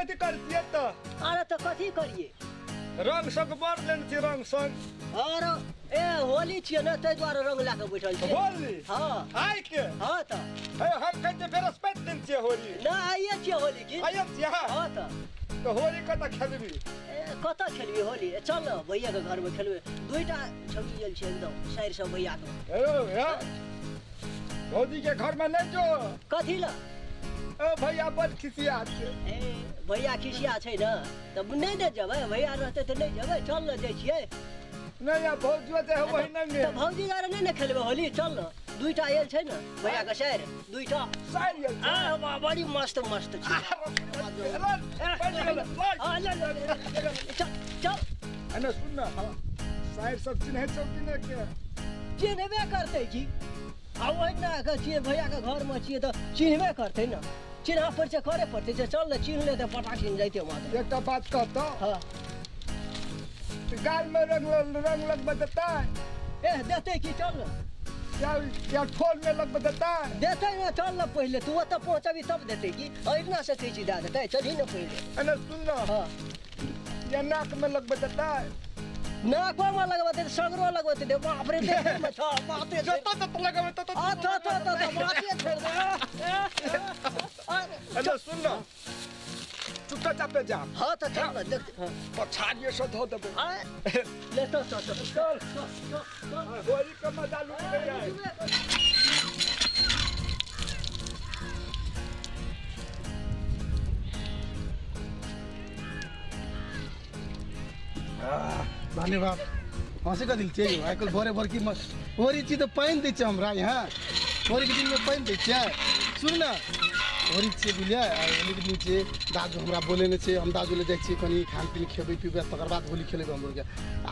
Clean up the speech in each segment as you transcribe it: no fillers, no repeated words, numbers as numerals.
कथी करतिए त अरे तो कथी करिए रंग संग बर लेन छी रंग संग अरे ए होली छिए न तै द्वारे रंग लाके बैठल छी होली हां आइ के हां त हे हम कहते बृहस्पति दिन छिए होली ना आइए छिए होली की आइए छिए हां त तो होली कत खेलबी कत खेलबी होली चल न भैया के घर में खेलबे दुईटा छौकी जल छै एकदम साइर सब भैया के ए भौजी के घर में नहीं जो कथी ला ए भैया बड़ खिसिया छै ए भैया खिसिया छै न तब नहीं दे जबै भैया रहते त नहीं जबै चल न जाइ छिए नहीं या भौजी जे वही नहीं त भौजी यार नहीं न खेलबे होली चल न दुईटा आयल छै न भैया के साइर दुईटा साइर आयल आ बड़ी मस्त मस्त छै चल अने सुन ना साइर सब चिन्हे चौकी ने के चिन्हबे करते की अब ना के छिए भैया के घर में छिए तो चिन्हबे करते न चिन्हा परिचय करे पड़ते चल न चिन्ह ले तो पटा चिन्ह जाते वहां एकटा बात कहता हां गाल में रंग लग बदता ए देते की चल न क्या ठोल में लग बदता देते न चल न पहले तू ओत पहुंचबी तब देते की इतना से चीज दे देते चल ही न पहले अने सुन ना हां या नाक में लग बदता नाक में लगवाते सगरो लगवाते दे बाप रे देख में था माथे जत लगावे तो माथे छोड़ दे अने सुन ना चुपता चापे जा हां तो चल न देख पछाड़िए से धो देबे ले तो चल होली का मजा लूट ले जाए धन्यवाद हंसे का दिल चाहिए आजकल भोरे भर की होरी चीज तो पाइन दे हमरा यहाँ होरी के दिन में पाइन दे सुन ना होरी से बुलिया होली के दिन से दाजू हमरा बोले ने हम दाजू ले जाए कनी खान पीन खेबे पीबे तकर बाद होली खेलेबे हम लोग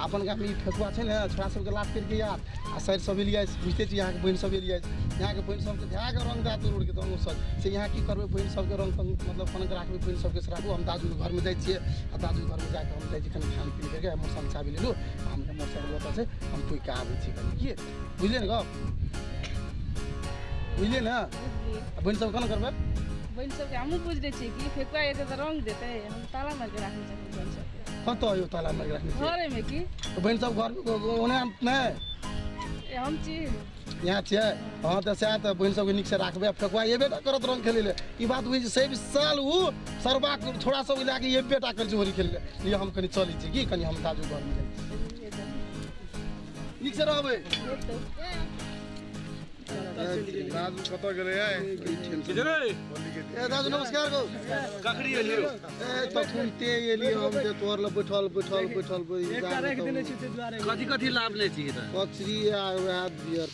अपन गाम में फेकुआ छै ने छोरा सबके लाट करके यार आ सर सब लिया बुझते छी यहाँ के बहन सब लिया यहाँ के बहन सबके ध्या के रंग दा तोड़ के दोनों सब से यहाँ की करबे बहन सबके रंग मतलब कन के राखबे बहन सबके राखू हम दाजू के घर में जाए छिए आ दाजू के घर में जाके हम जाए छी कनी खान पीन करके मोटर चाबी ले लो हमरे मोटर बोता छै हम कोई का आबै छी कनी की बुझले न गप बुझले ना बहन सब कन करबे बहन सबके हमहूँ बुझ दै छियै कि फेकुआ एतै तऽ रंग देतै हम ताला मारि के राखने छी बहन सबके कत यो ताला मारि के राखने छी घरे में की तो बहन सब घर ओने नहीं हम छी यहाँ छियै हाँ तो सएह तऽ बहन सबके नीक से राखबे फेकुआ ये बेटा करत रंग खेले ले ई बात बुझ से साल उ सरबा थोड़ा सब लाके ये बेटा कर होली खेले ले हम कनी चली छी की कनी हम दाजू घर में नीक से रहबे दाजू कत गेले ए दाजू नमस्कार गो कखरी एलियो ए त फुलते एलियो हम जे तोर ल बैठल कथी लाभ ले छी त कचरी आ बियर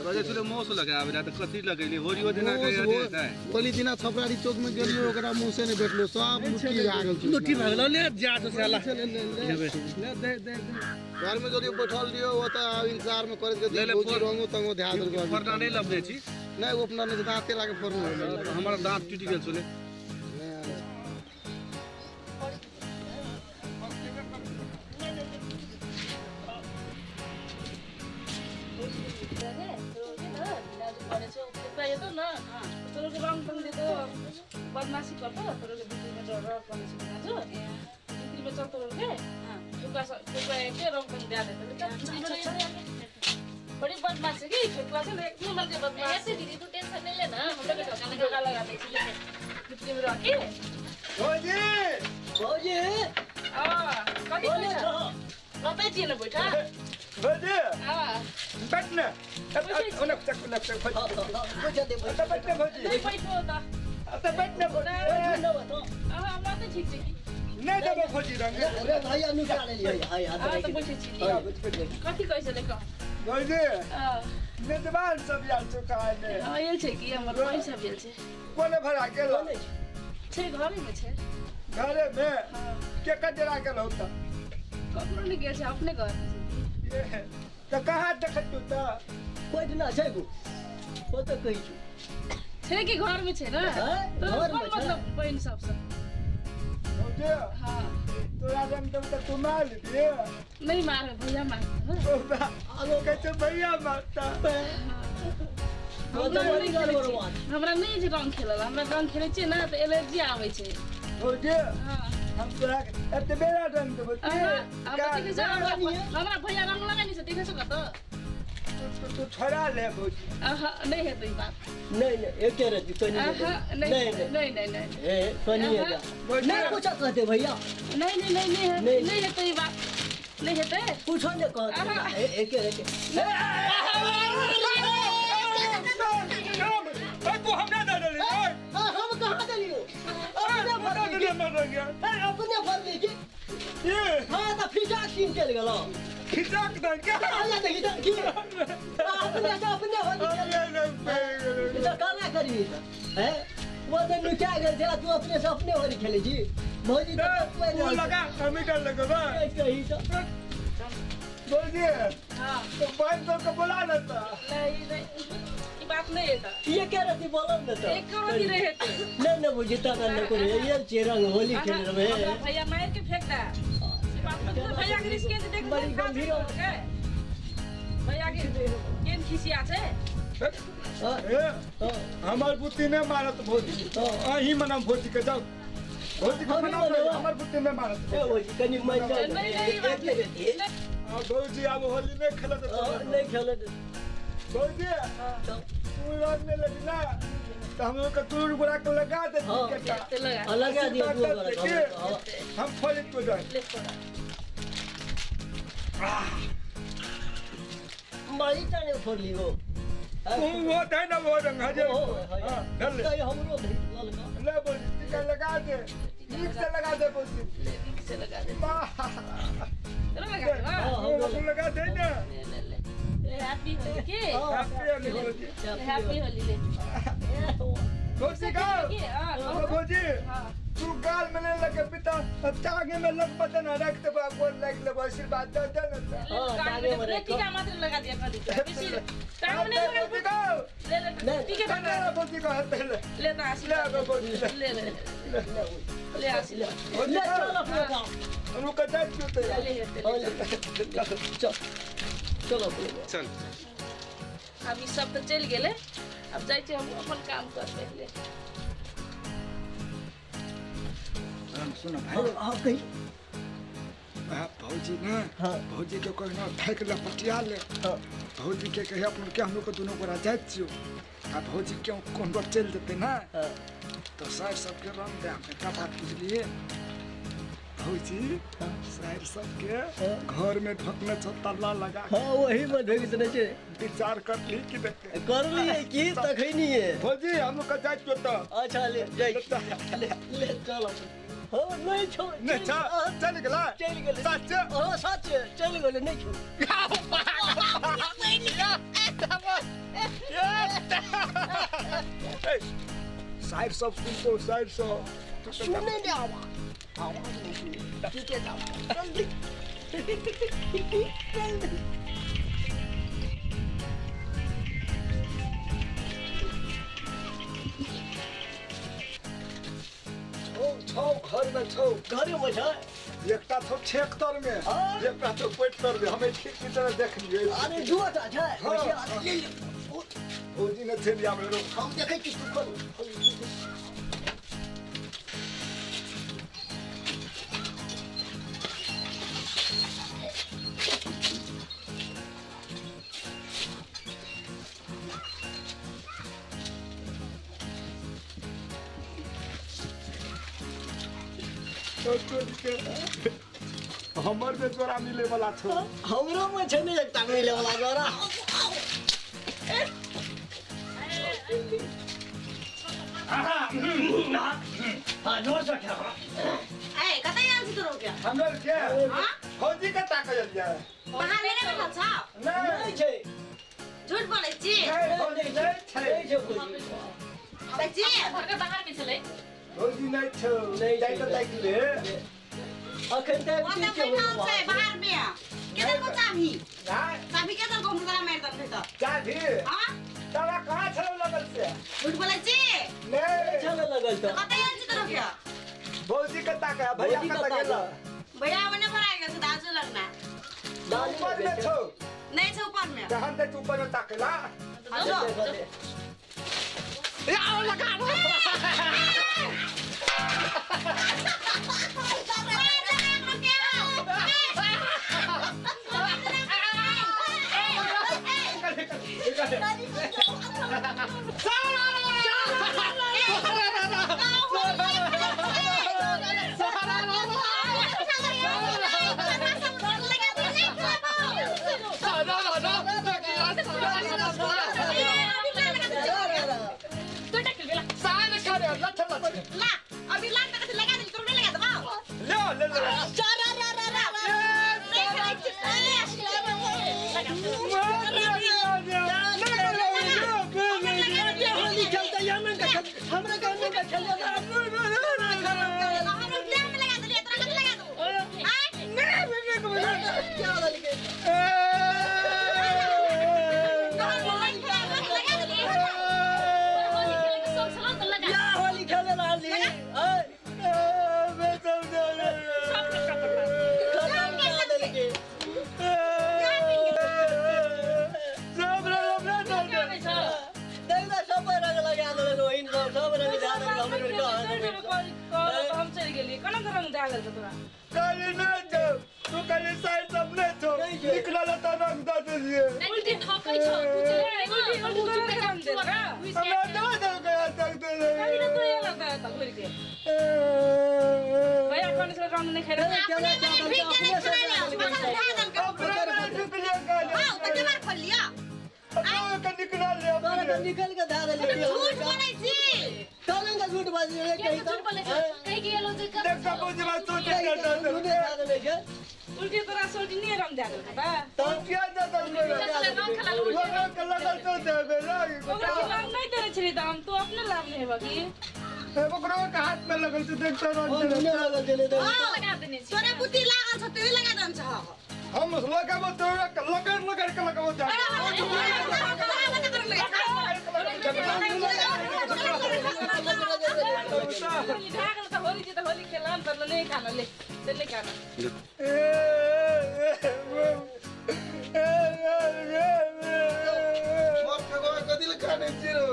रजे चले मौस लगावे त कथी लगैली होरियो दिना के होली दिना छपरारी चौक में गेलियो ओकरा मुंह से नहीं बैठलो सब लुट्टी लागल छै लुट्टी भागल ले जा तो साला ले दे घर में जलियो बैठल दियो ओ त इंतजार में करत के रोजी रंगो तंगो ध्यान दे फरना नहीं लबने छी नहीं वो अपना नहीं दांते लागे फरनो हमारा दांत टूट गेल छले बदमाशी गर्छ तर बिक्रीमा डर गर्नेछ आज बिक्रीमा चतुर के फेकुआ के रङ पनि दिएर बड़ी बदमाश है कि फेकुआ से एक नंबर के बदमाश है दीदी तू टेंशन नहीं लेना हम लोग ढकाने का लगा दे छी बिक्री में रख के भौजी कभी कतै छिए न बैठा भौजी बैठने ओने तक भौजी बैठने भौजी नहीं बैठो त अब तो बैठने भौजी हमरा त ठीक छ कि नहीं देबो भौजी रंग भैया निकाल लिए हाय त बैठे छी कथी कैसे लेक भौजी मेजबान सब यार चुकाने आयल छै कि हमर पैसा भेल छै कोने भरा गेल छै घरे में छै घरे में के कजरा गेल होता ककरो नहीं गेल छै अपने घर तो कहाँ देखतू तो कोई ना छै गो ओ त कहि छु छै कि घर में छै ना तो कोन मतलब बहन सब भौजी हां तोरा रंग तो तू मार दे नहीं मारे भैया मार आलो कैसे भैया मारता हमरा नहीं जे रंग खेलल हमरा रंग खेलै छियै ना त एलर्जी आबै छै भौजी हां हम तोरा एते बेरा रंग देबो अब देखे छ हमरा भैया रंग लगानी छ देखे छ त तू छोड़ा ले भौजी नहीं है तो बात नहीं एक रहती तो नहीं नहीं ए तो नहीं है नहीं कुछ कहते भैया नहीं है तो ये बात नहीं है तो कुछ नहीं कहते एक रहते तू हमरा दे दे हम कहां दलियो अपने भर लीजिए ये हां तो फिजा छीन के गेलो खिजाक दे क्या आया तो खिजा की अपने भर तो करना करिए है वो तो क्या कर दिया तू अपने से अपने वाली खेले जी भौजी तो वो लगा हम कर लगा बा कही तो भौजी हां तो बात तो को बुला लेता नहीं ये बात नहीं है ये क्या रहती बोलो ना तो एक करो नहीं रहे थे नहीं वो जितना करने को ये चेहरा होली खेल रहे हैं भैया मार के फेंकता बात मत भैया के रिस्क से देख बड़ी गंभीर हो भैया के केन खिसिया छे हमार बुद्धि ने मारत भौजी अही मना भौजी के जाओ भौजी को मना हमार बुद्धि ने मारत भौजी कनी मन जाए नहीं बात नहीं भौजी अब होली में खेलत नहीं खेलत भौजी तू रात में लगी ना तो हम लोग का दूर बुरा को लगा दे लगा दिया हम खोल को जाए मारी ताने फोड़ ली वो वो है ना वो रंग हजे डल ले हमरो लगा ले बोल टीका लगा दे ठीक से लगा दे बोल ठीक से लगा दे लगा दे ना हैप्पी होली के हैप्पी होली ले भौजी का भौजी तू गाल में नहीं लगे पिता टांगे में लग पता ना रख दे बोल लग ले आशीर्वाद दे दे ना टांगे में टीका मात्र लगा दिया खाली किसी टांग में नहीं लगा ले टीका ना भौजी का हाथ ले लेता आशीर्वाद ले आशीर्वाद ले चलो अपने गांव हम का जात क्यों तो चलो चल अब ई सब तो चल गेले अब जाई छी हम अपन काम कर ले सुनो भाई आप कहीं भौजी ना भौजी के कहना फेंक ले पटिया ले भौजी के कहे अपन के हम लोग को दोनों को जात छियो आ भौजी क्यों कोन पर चल देते ना तो सार सबके रंग दे हम का बात बुझलिए भौजी सार सबके घर में ढकने छत्ता लगा हां वही में ढक देने छे विचार कर ली कि देखते कर लिए की तखई नहीं है भौजी हम लोग का जात तो अच्छा ले जाई ले चलो हो नहीं छोड़ नहीं चल गेला सच हां सच चल गेले नहीं छोड़ साइड सब सुनको साइड सब सुनने नहीं आवाज नहीं सुनी ठीक है जाओ जल्दी छौ घर में छौ घर में है एकटा छौ 76 में एकटा छौ 75 में हमें ठीक की तरह देख लिए अरे जुआटा है भौजी ने छे लिया हमरे हम देखे कि तू हमर में जोरा मिले वाला छौ हमरो में छै ने एकटा मिले वाला जोरा हां जोर से क्या ए कतै आल छी तोरो के हमर के हां भौजी का ताकल जा बाहर नहीं बैठल छ नहीं छै झूठ बोलै छी भौजी नहीं छै बच्ची घर के बाहर में चले भौजी नहीं छौ नहीं जाई तो ताक ले अखन तक ओतऽ बैठल छै बाहर में केदर को चाभी नहीं चाभी केदर को मुदरा मार दन भेत चाभी हां तारा कहां छौ लगल से झूठ बोलै छी नहीं चल लगल तो कतै आल छी तोरो के भौजी का ताका भैया का ताकेला भैया बने पर आ गए छ दाजू लगना ऊपर में छौ नहीं छ ऊपर में जहां तक ऊपर में ताकेला हेलो या लगा निकल के दादा लेके झूठ बोलै छी कौन का झूठ बाजी है कहीं तो कहीं के लो जे देख का बोझ बात तो दादा लेके उल्टी तरह सोच नहीं रम दे बा तो क्या दादा लोग कला तो दे बेला ओकरा नहीं तेरे छरी दाम तो अपने लाभ नहीं है बाकी ओकरो के हाथ में लगल छ देख तो लगल चले दे लगा देने छी तोरे बुद्धि लागल छ तू लगा दम छ हम लगाबो तो लगर के लगाबो जा होली खेलान तर नहीं खाना ले खाना कदिल खाने छिरो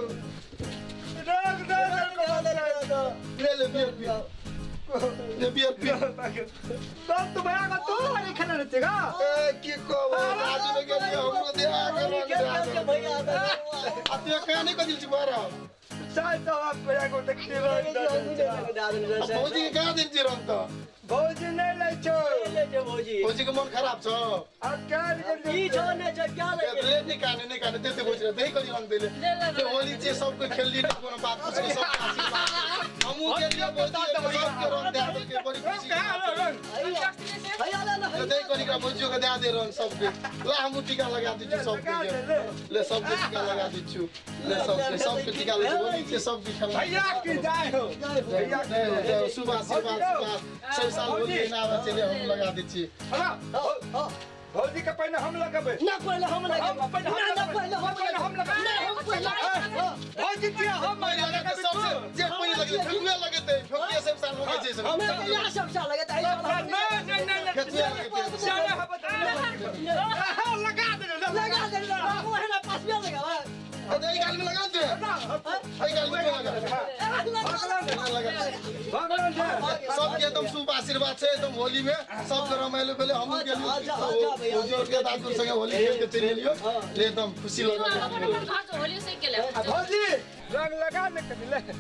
ले बियर तब तो भया का तो वाली खेला रहते का की को आज में गेली हमरो दे भैया अतिया कहानी कदिल छी बारा शायद तो आप भया को देखते रहो भौजी का दिन छी रम तो भौजी नहीं ले छो भौजी के मन खराब छ अब क्या ई छ ने क्या लगे रे नहीं काने देते भौजी दे करी रंग देले तो होली छे सबको खेलली न कोनो बात कुछ के सब हमहु के लिए बोलता तो सब के रंग दे के बड़ी खुशी भैया दे करी का भौजी के दे रंग सब के ला हमहु टीका लगा दी छु सब के ले सब के टीका लगा दी छु ले सब के टीका लगा होली छे सब के खेल भैया की जाए हो भैया सुबह सब साल होली ना चले हम लगा दी छी भौजी के पहले हम लगाबे ना पहले हम लगाबे ना पहले हम लगाबे भौजी के हम लगाबे सबसे जे पहले लगे फगुआ लगते फगुआ सब साल हो गए छै हमें तो यहां सब साल लगता है नहीं खेतिया लगते चले हम लगा दे वो है ना पास में लगा अरे ई गाल में लगा दे ई गाल में लगा सब के एकदम शुभ आशीर्वाद छै एकदम होली में सब के रमाइलो भेले हमहु गेलियो जोर के दादू संगे होली खेल के चली लियो एकदम खुशी लागल होली से केले भौजी रंग लगा ले लगा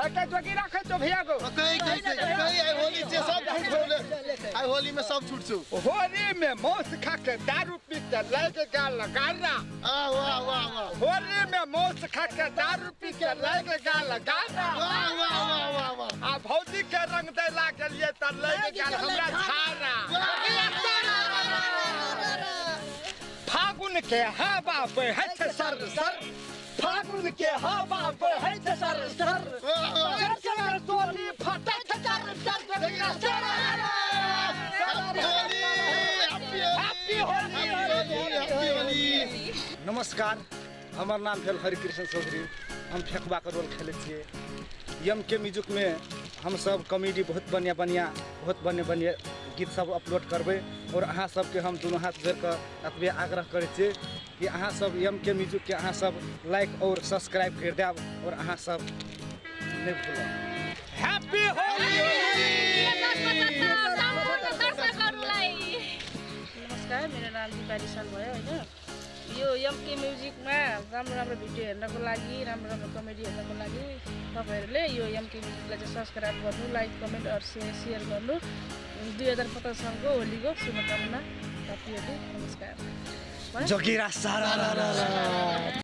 अका जोगी रखे तो भैया को कहीं आई होली से सब छूट छूट आई होली में सब छूट छु होली में मौत खा के दारू पी के लगे गाल लगाना वाह वाह वाह होली में मौत खा के दारू पी के लगे गाल लगाना वाह वाह वाह वाह वाह आ भौजी के रंग देला के लिए त लगे गाल हमरा छारा फागुन के हवा बहे छै सर सर फागुन के हवा बहे छै सर सर सर सोली फटे छै सर सर नमस्कार हमार नाम भेल हरिकृष्ण चौधरी हम फेकबा के रोल खेले छिए यम के म्यूजिक में हम सब कॉमेडी बहुत बढ़िया गीत सब अपलोड करबे और अहाँ सबके हम दोनों हाथ जोड़ कर एतबे आग्रह करे छिए कि अहाँ सब यम के म्यूजिक के अहाँ सब लाइक और सब्सक्राइब कर देब और अहाँ सब नहीं भूलब। ह्याप्पी होली नमस्कार, मेरो नाम दिपाली साल भयो होइन। यो एमके म्युजिकमा राम्रो राम्रो भिडियो हेर्नको लागि, राम्रो राम्रो कमेडी हेर्नको लागि तपाईँहरूले यो एमके म्युजिकलाई चाहिँ सब्सक्राइब गर्नु, लाइक कमेन्ट अरू सेयर गर्नु। 2015 सालको होलीको शुभकामना। ह्याप्पी होली। नमस्कार। जोगिरा सारा